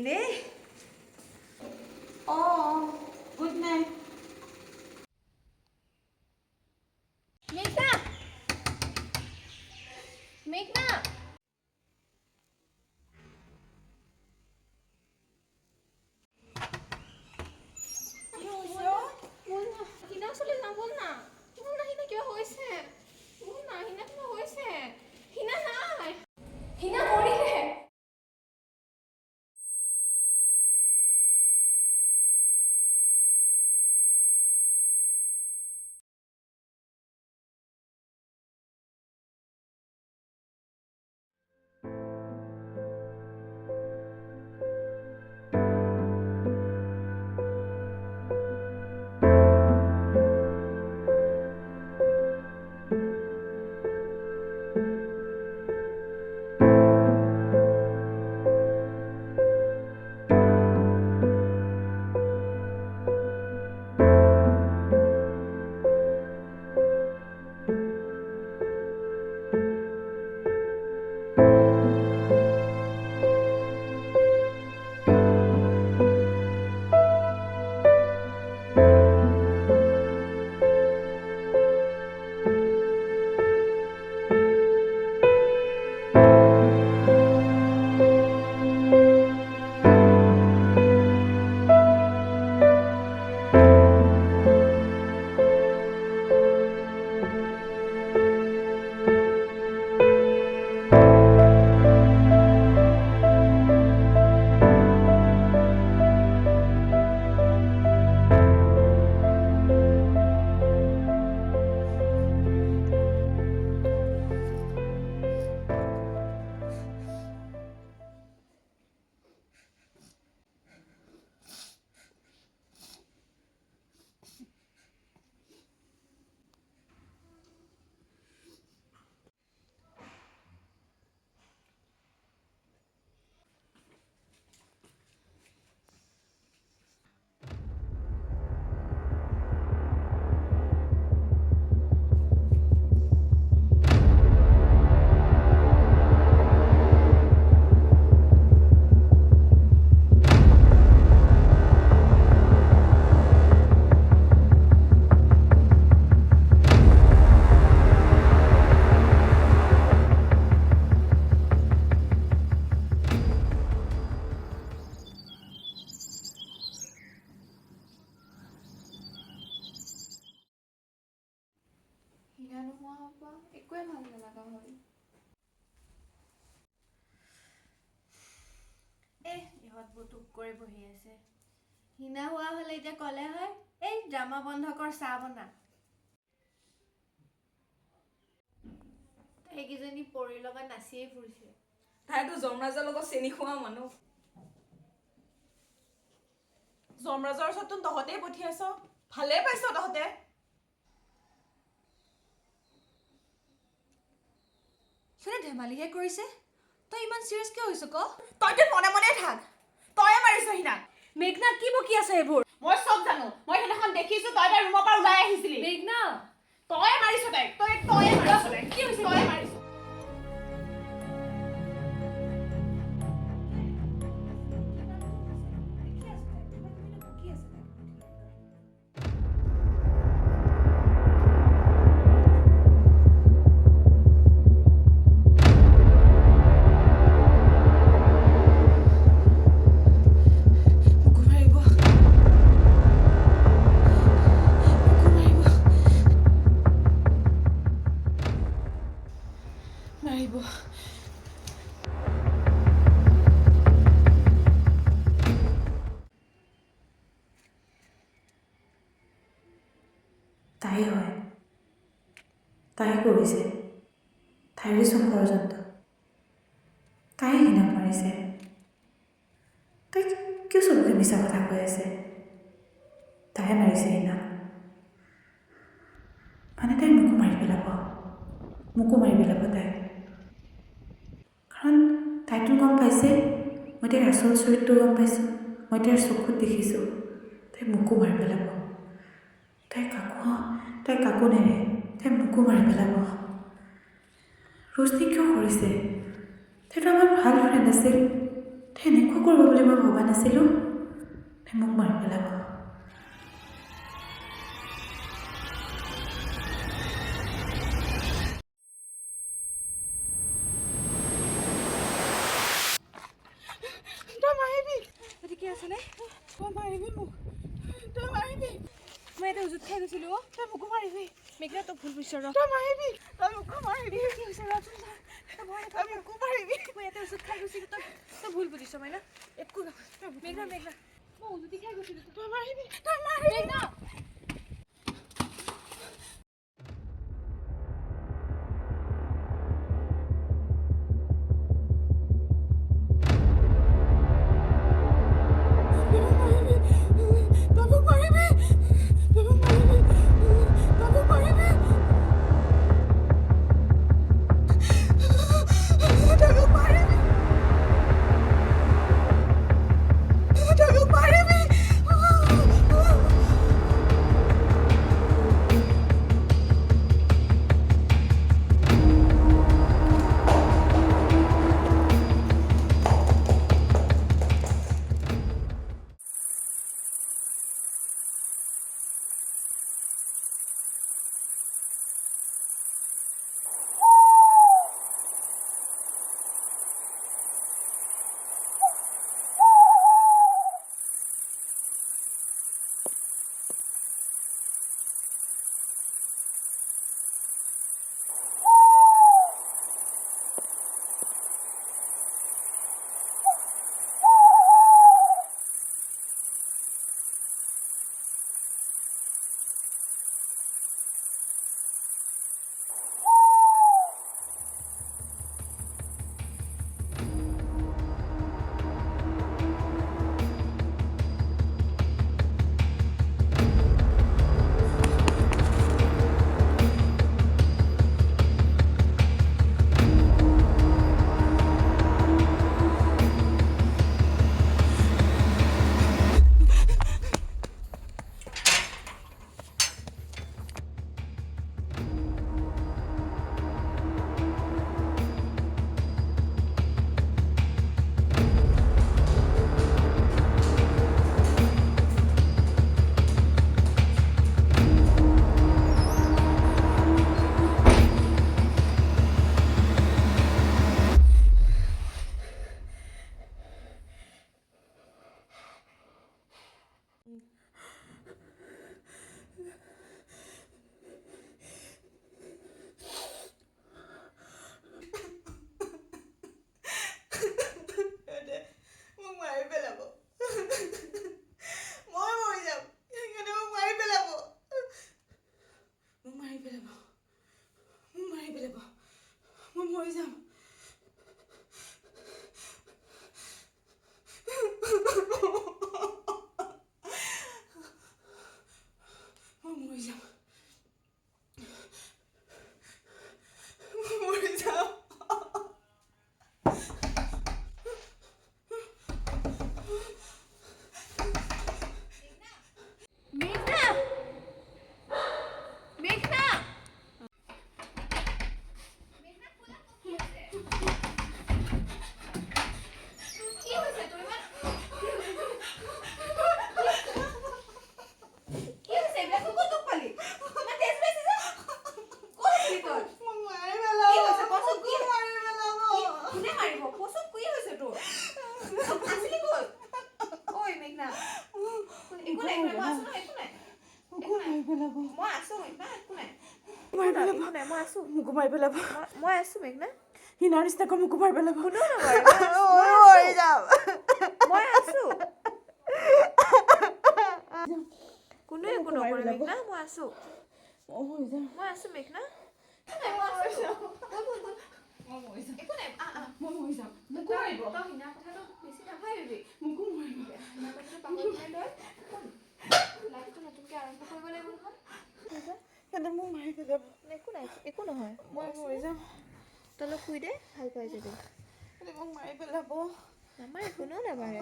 এনে good night মেঘনা মেঘনা একোৱে ভাল নালাগা হ'ল ইহঁতবোৰ টুক কৰি বহি আছে হিনা হোৱা হ'লে এতিয়া ক'লে হয় এই ড্ৰামা বন্ধ কৰ চাহ বনা সেইকেইজনী পৰিৰ লগত নাচিয়েই ফুৰিছে তাইতো যমৰাজৰ লগত চেনি খোৱা মানুহ যমৰাজৰ ওচৰত তহঁতেই পঠিয়াইছ ভালে পাইছ তহঁতে সিহঁতে ধেমালিহে কৰিছে তই ইমান চিৰিয়াছ কিয় হৈছ ক তইতো মনে মনে থাক তয়ে মাৰিছ হিনাক মেঘনা কি বকি আছে এইবোৰ মই চব জানো মই সেইদিনাখন দেখিছো তই তাই ৰুমৰ পৰা ওলাই আহিছিলি মেঘনা তয়ে মাৰিছ তাইক তয়ে মাৰিছ তাইক কি হৈছে তয়ে মাৰিছ তাই হয় তাই কৰিছে তাইৰে চব ষড়যন্ত্ৰ তাই হিনাক মাৰিছে তাই কিয় চবকে মিছা কথা কৈ আছে তাই মাৰিছে হিনাক মানে তাই মোকো মাৰি পেলাব তাই কাৰণ তাইতো গম পাইছে মই তাইৰ আচল চৰিত্ৰ গম পাইছোঁ মই তাইৰ চকুত দেখিছোঁ তাই মোকো মাৰি পেলাব তাই কাকো নেৰে তাই মোকো মাৰি পেলাব ৰোশনী কিয় কৰিছে তাইতো আমাৰ ভাল ফ্ৰেণ্ড আছিল তাই এনেকুৱা কৰিব বুলি মই ভবা নাছিলোঁ। তাই মোক মাৰি পেলাব। তই মাৰিবি ঠিকে আছেনে? তই মাৰিবি মোক তই মাৰিবি মই এটা উজুত খাই গৈছিলোঁ অ'। তই মোকো মাৰিবি মেঘনা তোক ভুল বুজিছ ৰ। তই মাৰিবি তই মোকো মাৰিবি কি হৈছে ৰ? তই মোকো মাৰিবি মই এটা উজুত খাই গৈছিলোঁ তই ভুল বুজিছ মাইনা। একো নহয় মেঘনা মই উজুতি খাই গৈছিলোঁ তই মাৰিবি মেঘনা। মই আছো মেঘনা। হিনাৰ নিচিনাকৈ মোকো মাৰি পেলাব। কোনেও নমাৰে মই আছো। কোনেও একো নকৰে মেঘনা। মই আছো মেঘনা। একো নহয় মই মৰি যাম। তই শুই দে ভাল পাই যাবি। মোক মাৰি পেলাব। নামাৰে কোনেও নামাৰে।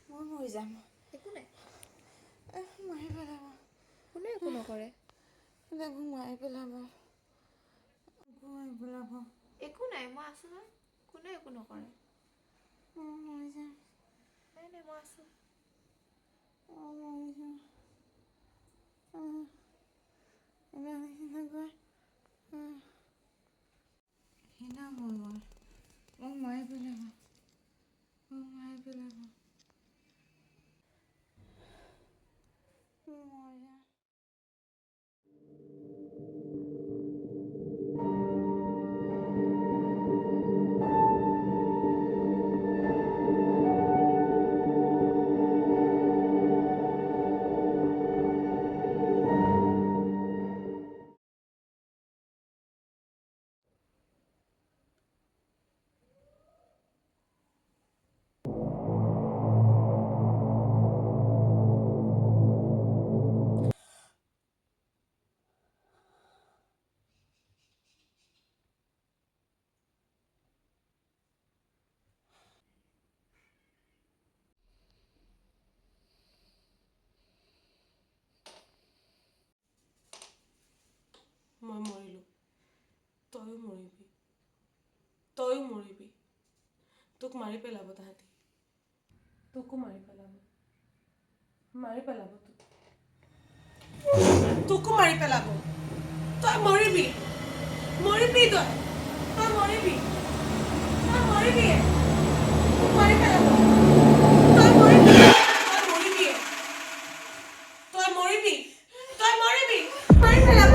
মই মৰি যাম। একো নাই মাৰি পেলাব। কোনে একো নকৰে। মোক মাৰি পেলাব। একো নাই মই আছো নহয়। কোনে একো নকৰে মৰি যাম নাই নাই মই আছোঁ মৰি যাম এবাৰ নিচিনা গৈ হিনা মই মোক মাৰি পেলাব মৰি যাম মই মৰিলোঁ তয়ো মৰিবি তয়ো মৰিবি তোক মাৰি পেলাব তাহাঁতি তোকো মাৰি পেলাব তোকো মাৰি পেলাব তই মৰিবি মৰিবি তই মৰিবি তোক মাৰি পেলাব তই মৰিবি মাৰি পেলাব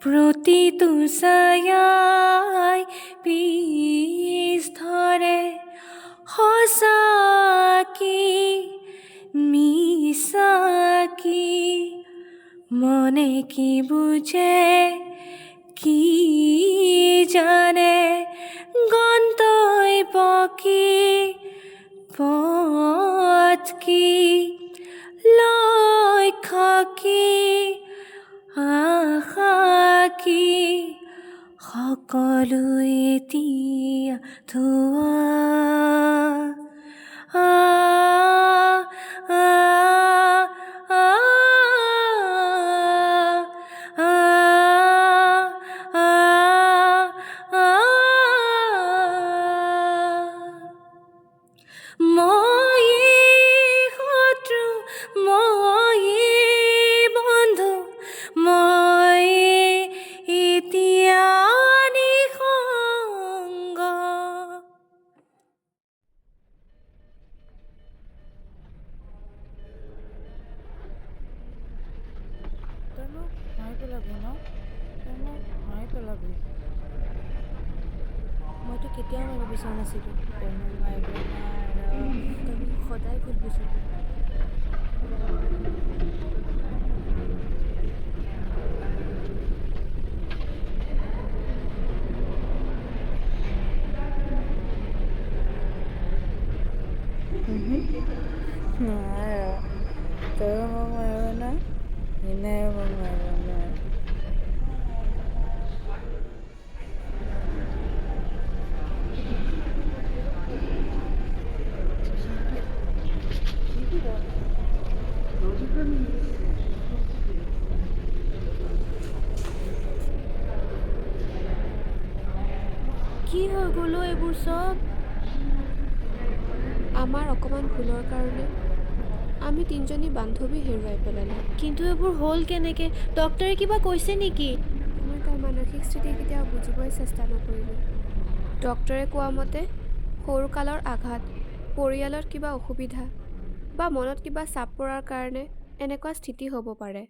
প্ৰতিটো ছায়াই পিছ ধৰে সঁচাকি মিছাকি মনে কি বুজে কি জানে গন্তব্য কি পথ কি লক্ষ্য কি আশা কি সকলো এতিয়া ধোৱা মইতো কেতিয়াও মাৰিব বিচৰা নাছিলোঁ তই সদায় ভুল বুজিবি তয়ো মোক মাৰিব না হিনায়ো মোক মাৰিব না গ'লো এইবোৰ চব? আমাৰ অকণমান ভুলৰ কাৰণে আমি তিনিজনী বান্ধৱী হেৰুৱাই পেলালোঁ। কিন্তু এইবোৰ হ'ল কেনেকৈ? ডক্টৰে কিবা কৈছে নেকি? মই তাৰ মানসিক স্থিতি কেতিয়াও বুজিবই চেষ্টা নকৰিলোঁ। ডক্টৰে কোৱা মতে সৰুকালৰ আঘাত, পৰিয়ালত কিবা অসুবিধা বা মনত কিবা চাপ পৰাৰ কাৰণে এনেকুৱা স্থিতি হ'ব পাৰে।